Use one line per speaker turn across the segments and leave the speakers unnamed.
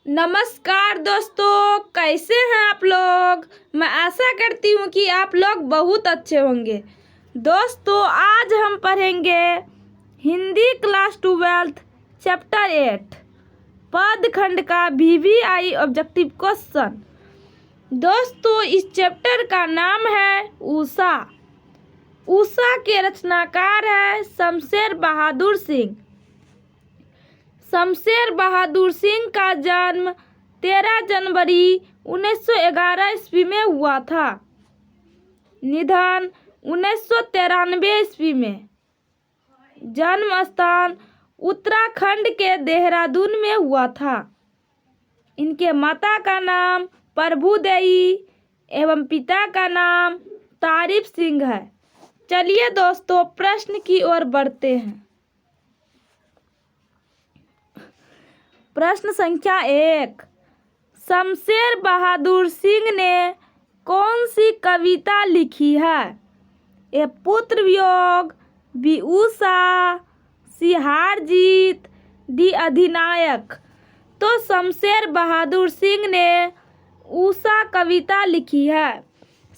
नमस्कार दोस्तों, कैसे हैं आप लोग। मैं आशा करती हूँ कि आप लोग बहुत अच्छे होंगे। दोस्तों, आज हम पढ़ेंगे हिंदी क्लास 12 चैप्टर 8 पद खंड का VVI ऑब्जेक्टिव क्वेश्चन। दोस्तों, इस चैप्टर का नाम है उषा। उषा के रचनाकार है शमशेर बहादुर सिंह। शमशेर बहादुर सिंह का जन्म 13 जनवरी 1911 ईस्वी में हुआ था। निधन 1993 ईस्वी में। जन्म स्थान उत्तराखंड के देहरादून में हुआ था। इनके माता का नाम प्रभुदेवी एवं पिता का नाम तारीफ सिंह है। चलिए दोस्तों, प्रश्न की ओर बढ़ते हैं। प्रश्न संख्या 1। शमशेर बहादुर सिंह ने कौन सी कविता लिखी है? ए पुत्र वियोग, बी उषा, सी हार जीत, डी अधिनायक। तो शमशेर बहादुर सिंह ने उषा कविता लिखी है।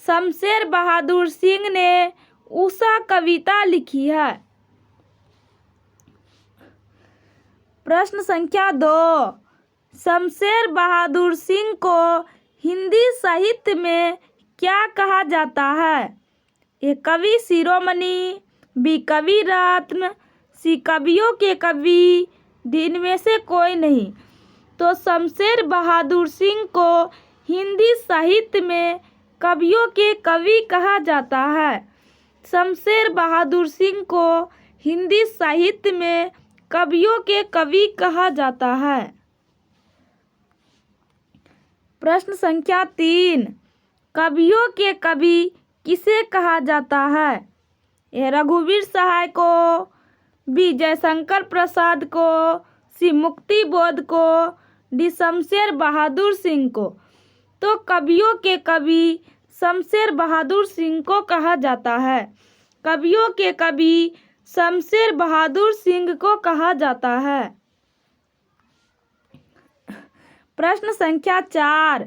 शमशेर बहादुर सिंह ने उषा कविता लिखी है। प्रश्न संख्या 2। शमशेर बहादुर सिंह को हिंदी साहित्य में क्या कहा जाता है? ए कवि शिरोमणि, बी कवि रत्न, सी कवियों के कवि, डी इनमें से कोई नहीं। तो शमशेर बहादुर सिंह को हिंदी साहित्य में कवियों के कवि कहा जाता है। शमशेर बहादुर सिंह को हिंदी साहित्य में कवियों के कवि कहा जाता है। प्रश्न संख्या 3। कवियों के कवि किसे कहा जाता है? ए रघुवीर सहाय को, बी जयशंकर प्रसाद को, सी मुक्ति बोध को, डी शमशेर बहादुर सिंह को। तो कवियों के कवि शमशेर बहादुर सिंह को कहा जाता है। कवियों के कवि शमशेर बहादुर सिंह को कहा जाता है। प्रश्न संख्या 4।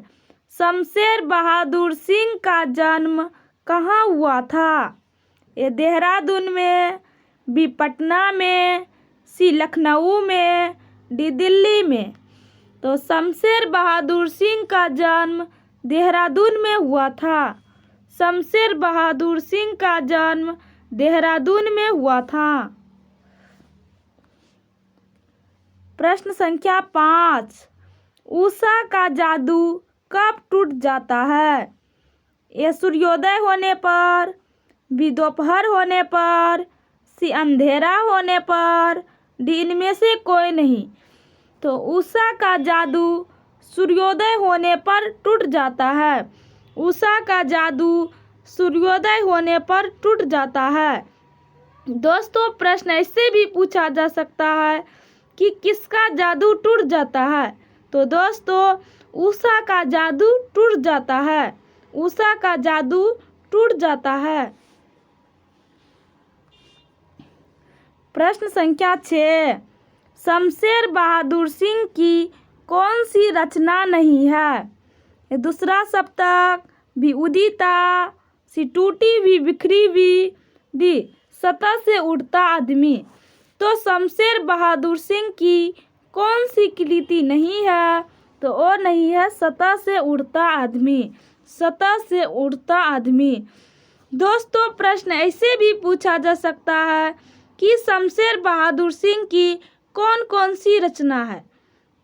शमशेर बहादुर सिंह का जन्म कहाँ हुआ था? ए देहरादून में, बी पटना में, सी लखनऊ में, डी दिल्ली में। तो शमशेर बहादुर सिंह का जन्म देहरादून में हुआ था। शमशेर बहादुर सिंह का जन्म देहरादून में हुआ था। प्रश्न संख्या 5। उषा का जादू कब टूट जाता है? ए सूर्योदय होने पर, बी दोपहर होने पर, सी अंधेरा होने पर, डी इनमें से कोई नहीं। तो उषा का जादू सूर्योदय होने पर टूट जाता है। उषा का जादू सूर्योदय होने पर टूट जाता है। दोस्तों, प्रश्न ऐसे भी पूछा जा सकता है कि किसका जादू टूट जाता है? तो दोस्तों, उषा का जादू टूट जाता है। उषा का जादू टूट जाता है। प्रश्न संख्या 6। शमशेर बहादुर सिंह की कौन सी रचना नहीं है? दूसरा सप्तक, भी उदिता, सी टूटी भी बिखरी भी, डी सतह से उड़ता आदमी। तो शमशेर बहादुर सिंह की कौन सी कृति नहीं है? तो वो नहीं है सतह से उड़ता आदमी। सतह से उड़ता आदमी। दोस्तों, प्रश्न ऐसे भी पूछा जा सकता है कि शमशेर बहादुर सिंह की कौन कौन सी रचना है?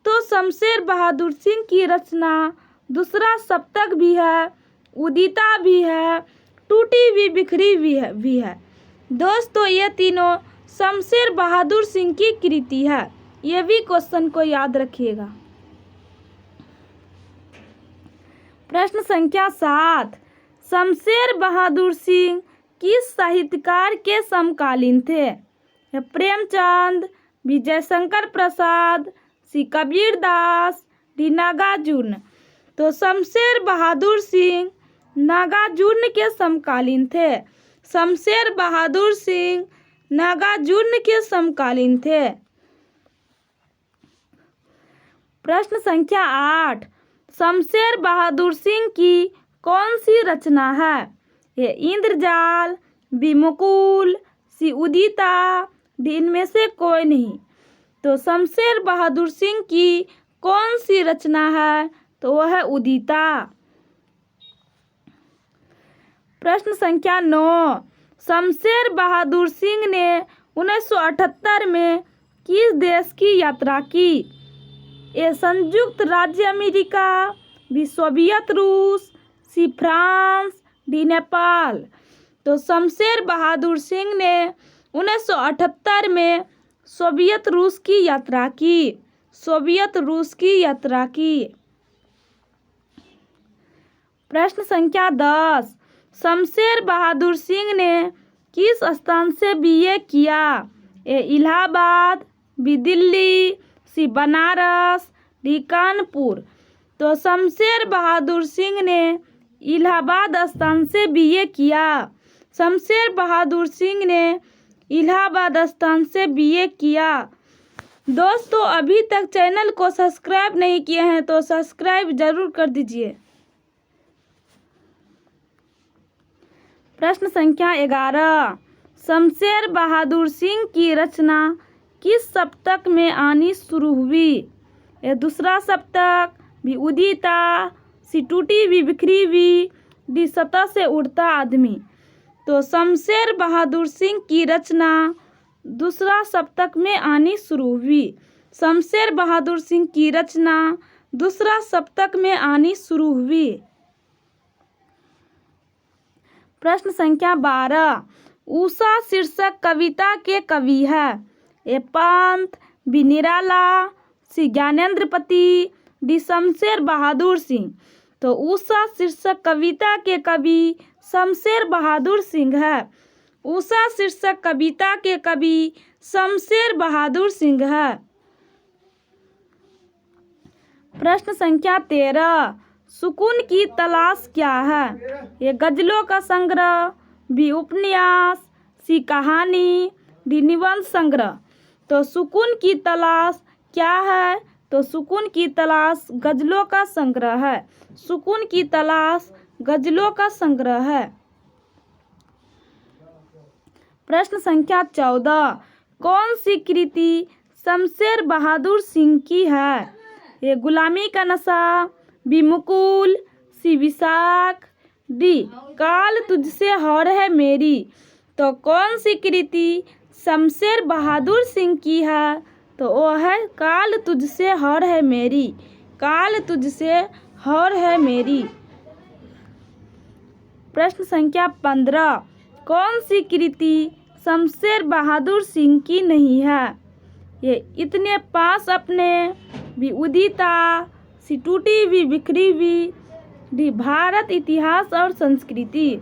तो शमशेर बहादुर सिंह की रचना दूसरा सप्तक भी है, उदिता भी है, टूटी भी बिखरी भी है। दोस्तों, ये तीनों शमशेर बहादुर सिंह की कृति है। ये भी क्वेश्चन को याद रखिएगा। प्रश्न संख्या 7। शमशेर बहादुर सिंह किस साहित्यकार के समकालीन थे? प्रेमचंद, बी जयशंकर प्रसाद, सी कबीर दास, डी नागार्जुन। तो शमशेर बहादुर सिंह नागार्जुन के समकालीन थे। शमशेर बहादुर सिंह नागार्जुन के समकालीन थे। प्रश्न संख्या 8, शमशेर बहादुर सिंह की कौन सी रचना है? ये इंद्रजाल, बी मुकुल, सी उदिता, डी इनमें से कोई नहीं। तो शमशेर बहादुर सिंह की कौन सी रचना है? तो वह है उदिता। प्रश्न संख्या 9, शमशेर बहादुर सिंह ने 1978 में किस देश की यात्रा की? ए संयुक्त राज्य अमेरिका, बी सोवियत रूस, सी फ्रांस, डी नेपाल। तो शमशेर बहादुर सिंह ने 1978 में सोवियत रूस की यात्रा की। सोवियत रूस की यात्रा की। प्रश्न संख्या 10, शमशेर बहादुर सिंह ने किस स्थान से बीए किया? ए इलाहाबाद, बी दिल्ली, सी बनारस, डी कानपुर। तो शमशेर बहादुर सिंह ने इलाहाबाद स्थान से बीए किया। शमशेर बहादुर सिंह ने इलाहाबाद स्थान से बीए किया। दोस्तों, अभी तक चैनल को सब्सक्राइब नहीं किए हैं तो सब्सक्राइब जरूर कर दीजिए। प्रश्न संख्या 11, शमशेर बहादुर सिंह की रचना किस सप्तक में आनी शुरू हुई? ए दूसरा सप्तक, बी उदिता, सी टूटी भी बिखरी हुई, डी सतह से उड़ता आदमी। तो शमशेर बहादुर सिंह की रचना दूसरा सप्तक में आनी शुरू हुई। शमशेर बहादुर सिंह की रचना दूसरा सप्तक में आनी शुरू हुई। प्रश्न संख्या 12, उषा शीर्षक कविता के कवि है? ए पंत, बी निराला, सी ज्ञानेंद्रपति, डी शमशेर बहादुर सिंह। तो उषा शीर्षक कविता के कवि शमशेर बहादुर सिंह है। उषा शीर्षक कविता के कवि शमशेर बहादुर सिंह है। प्रश्न संख्या 13, सुकून की तलाश क्या है? ये गजलों का संग्रह, बी उपन्यास, सी कहानी, डी निबंध संग्रह। तो सुकून की तलाश क्या है? तो सुकून की तलाश गजलों का संग्रह है। सुकून की तलाश गजलों का संग्रह है। प्रश्न संख्या 14, कौन सी कृति शमशेर बहादुर सिंह की है? ये गुलामी का नशा, बी मुकुल, सी विशाख, डी काल तुझसे हौर है मेरी। तो कौन सी कृति शमशेर बहादुर सिंह की है? तो वो है काल तुझसे हौर है मेरी। काल तुझसे हौर है मेरी। प्रश्न संख्या 15, कौन सी कृति शमशेर बहादुर सिंह की नहीं है? ये इतने पास अपने, भी उदिता, सी टूटी भी बिखरी हुई, डी भारत इतिहास और संस्कृति।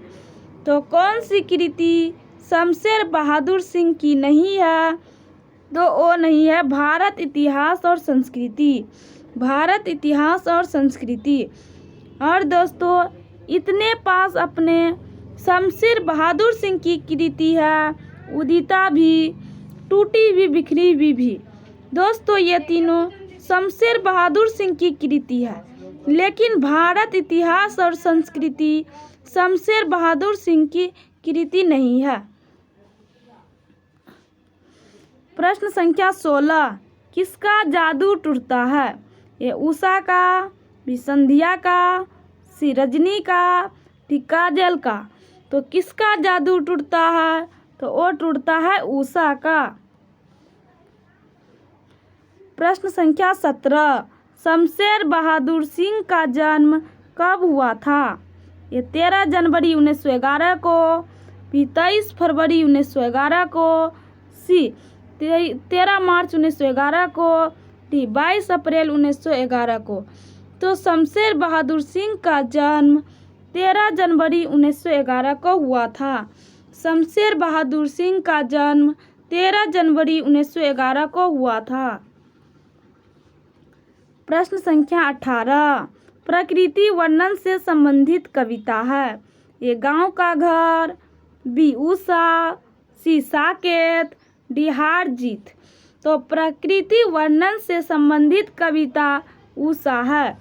तो कौन सी कृति शमशेर बहादुर सिंह की नहीं है? तो वो नहीं है भारत इतिहास और संस्कृति। भारत इतिहास और संस्कृति। और दोस्तों, इतने पास अपने शमशेर बहादुर सिंह की कृति है, उदिता भी, टूटी भी बिखरी भी। दोस्तों, ये तीनों शमशेर बहादुर सिंह की कृति है, लेकिन भारत इतिहास और संस्कृति शमशेर बहादुर सिंह की कृति नहीं है। प्रश्न संख्या 16, किसका जादू टूटता है? ये उषा का, बी संध्या का, सी रजनी का, डी काजल का। तो किसका जादू टूटता है? तो वो टूटता है उषा का। प्रश्न संख्या 17, शमशेर बहादुर सिंह का जन्म कब हुआ था? ये 13 जनवरी 1911 को, बी 23 फरवरी 1911 को, सी 13 मार्च 1911 को, डी 22 अप्रैल 1911 को। तो शमशेर बहादुर सिंह का जन्म 13 जनवरी 1911 को हुआ था। शमशेर बहादुर सिंह का जन्म 13 जनवरी 1911 को हुआ था। प्रश्न संख्या 18, प्रकृति वर्णन से संबंधित कविता है। ये गांव का घर, बी उषा, सी साकेत, डी हार जीत। तो प्रकृति वर्णन से संबंधित कविता उषा है।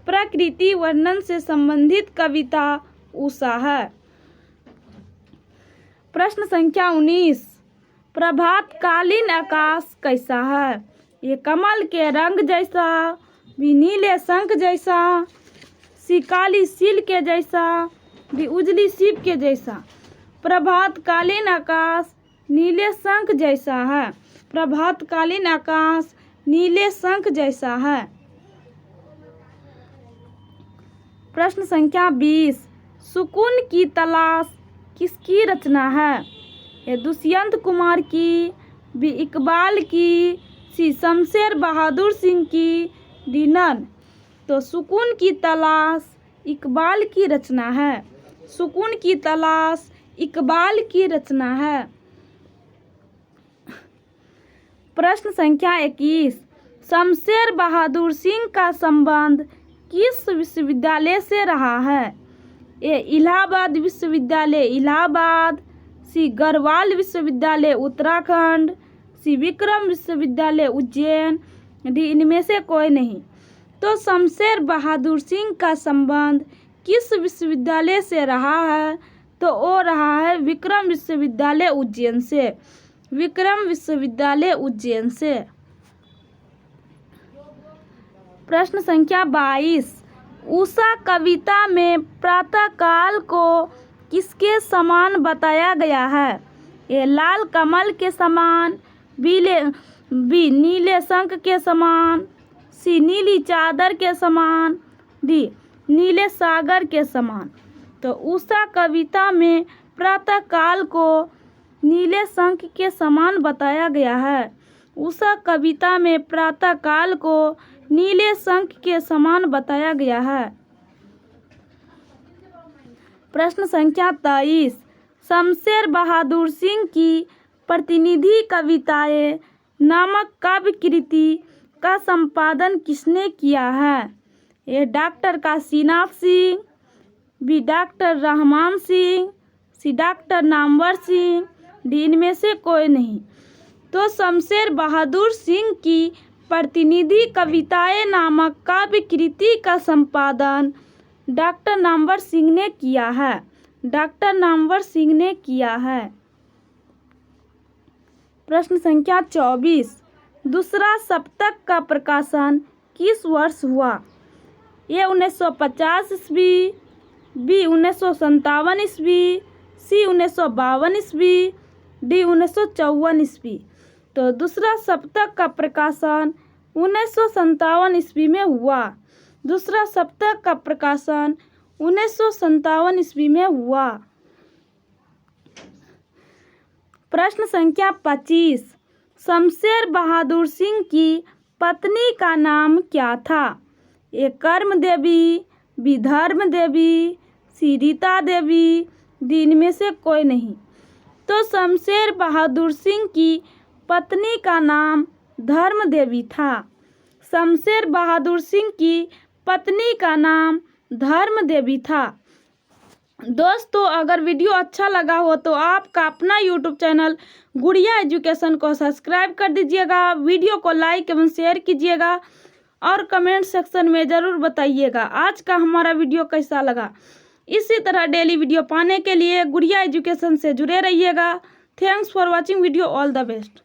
प्रकृति वर्णन से संबंधित कविता उषा है। प्रश्न संख्या 19, प्रभातकालीन आकाश कैसा है? ये कमल के रंग जैसा, भी नीले शंख जैसा, सी काली सील के जैसा, भी उजली सीप के जैसा। प्रभातकालीन आकाश नीले शंख जैसा है। प्रभातकालीन आकाश नीले शंख जैसा है। प्रश्न संख्या 20, सुकून की तलाश किसकी रचना है? ये दुष्यंत कुमार की, बी इकबाल की, सी शमशेर बहादुर सिंह की, डी नन। तो सुकून की तलाश इकबाल की रचना है। सुकून की तलाश इकबाल की रचना है। प्रश्न संख्या 21, शमशेर बहादुर सिंह का संबंध किस विश्वविद्यालय से रहा है? ए इलाहाबाद विश्वविद्यालय इलाहाबाद, सी गढ़वाल विश्वविद्यालय उत्तराखंड, सी विक्रम विश्वविद्यालय उज्जैन, डी इनमें से कोई नहीं। तो शमशेर बहादुर सिंह का संबंध किस विश्वविद्यालय से रहा है? तो वो रहा है विक्रम विश्वविद्यालय उज्जैन से। विक्रम विश्वविद्यालय उज्जैन से। प्रश्न संख्या 22, उषा कविता में प्रातःकाल को किसके समान बताया गया है? ए लाल कमल के समान, बी नीले शंख के समान, सी नीली चादर के समान, डी नीले सागर के समान। तो उषा कविता में प्रातःकाल को नीले शंख के समान बताया गया है। उषा कविता में प्रातःकाल को नीले शंख के समान बताया गया है। प्रश्न संख्या 23, शमशेर बहादुर सिंह की प्रतिनिधि कविताएं नामक काव्य कृति का संपादन किसने किया है? ये doctor Kashinath Singh, B doctor Rahman Singh, C doctor Namvar Singh, D इनमें से कोई नहीं। तो शमशेर बहादुर सिंह की प्रतिनिधि कविताएं नामक काव्य कृति का संपादन डॉक्टर नामवर सिंह ने किया है। डॉक्टर नामवर सिंह ने किया है। प्रश्न संख्या 24, दूसरा सप्तक का प्रकाशन किस वर्ष हुआ? ये 1950 ईस्वी, बी 1957 ईस्वी, सी 1952 ईस्वी, डी 1954 ईस्वी। तो दूसरा सप्तक का प्रकाशन 1957 ईस्वी में हुआ। दूसरा सप्तक का प्रकाशन 1957 ईस्वी में हुआ। प्रश्न संख्या 25, शमशेर बहादुर सिंह की पत्नी का नाम क्या था? ए कर्म देवी, बी धर्म देवी, सी रीता देवी, डी इनमें से कोई नहीं। तो शमशेर बहादुर सिंह की पत्नी का नाम धर्म देवी था। शमशेर बहादुर सिंह की पत्नी का नाम धर्म देवी था। दोस्तों, अगर वीडियो अच्छा लगा हो तो आपका अपना यूट्यूब चैनल गुड़िया एजुकेशन को सब्सक्राइब कर दीजिएगा। वीडियो को लाइक एवं शेयर कीजिएगा और कमेंट सेक्शन में ज़रूर बताइएगा आज का हमारा वीडियो कैसा लगा। इसी तरह डेली वीडियो पाने के लिए गुड़िया एजुकेशन से जुड़े रहिएगा। Thanks for watching video. All the best.